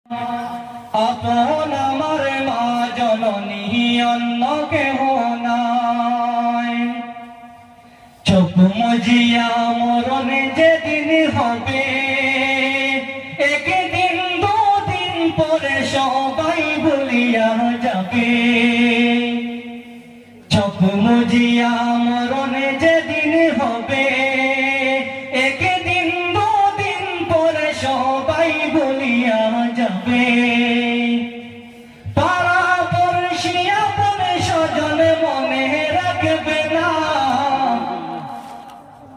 আপন আমার মা জননী অন্য কেহ নাই। চোখ মুজিয়া মরণে যেদিন হবে, একদিন দুদিন পরে সবাই ভুলিয়া যাবে। চোখ মুজিয়া মরণে যেদিন হবে, একদিন দুদিন পরে সবাই ভুলিয়া যাবে। পাড়া পড়শি আপন স্বজন মনে রাখবে না,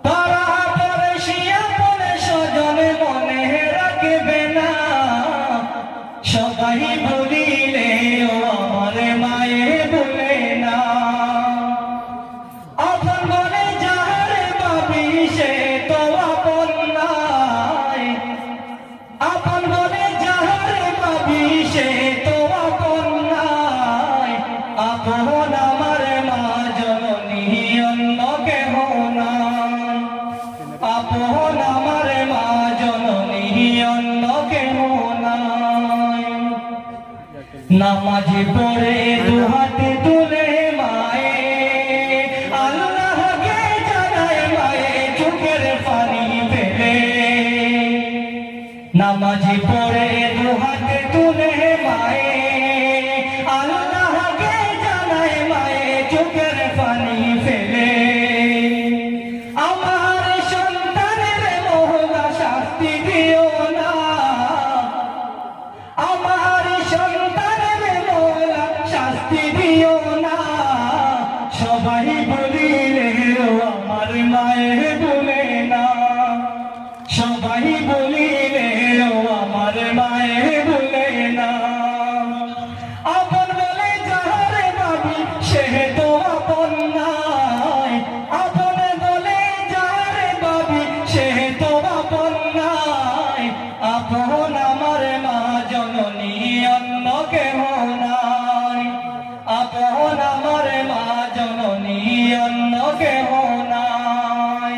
পাড়া পড়শি আপন স্বজন মনে রাখবে না। সবাই ভুলিলে ও আমার মায়ে ভুলে না। আপন বলে যাহারে পাবি সে তো আপন নাই, আপন বলে যাহারে পাবি সে তো আপন নাই। আপন আমার মা জননী অন্য কেহ নাই, আপন আমার মা জননী অন্য কেহ নাই। নামাজি পড়ে দুহাতে তুলে মায়ে আল্লাহকে জানায় মায়ে চোখের পানি ফেলে। নামাজি পড়ে দুহাতে তুলে মায়ে আল্লাহকে জানায় মায়ে চোখের পানি ফেলে। আমার সন্তানের মহলা শাস্তি দিও না, আমার সন্তানের মহলা শাস্তি দিও না। সবাই বলিলে আমার মায়ের বলে না, সবাই বলিলে আমার মায়ের বলে না। আপন বলে যাহারে ভাবি সে তো আপন নাই, আপন বলে যাহারে ভাবি সে তো আপন নাই। আপন আমার মা জননী অন্য কেহ নাই, আপন আমার মা জননী অন্য কেহ নাই।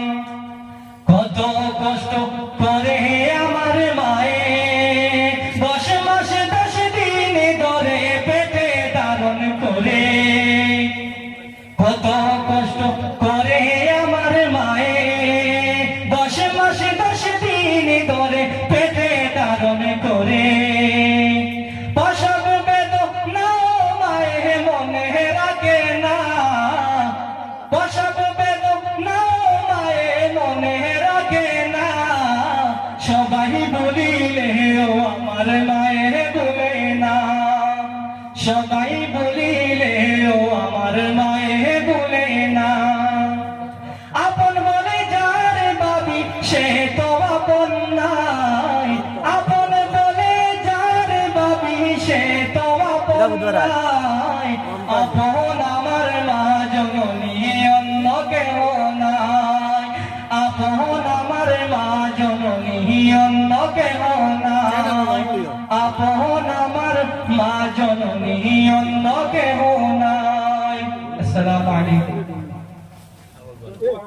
কত কষ্ট করে আমার মায়ে 10 মাস 10 দিন ধরে পেটে ধারণ করে। কত কষ্ট করে আমার মায়ে 10 মাস 10 দিন ধরে পেটে ধারণ করে। প্রসব বেদনা মায়ে মনে রাখে না, প্রসব বেদনা মায়ে মনে রাখে না। সবাই বলিলে আমার মায়ের বলে না, সবাই বলিলে আমার মায়ের বলে না। আপন বলে যার ভাবি সে তো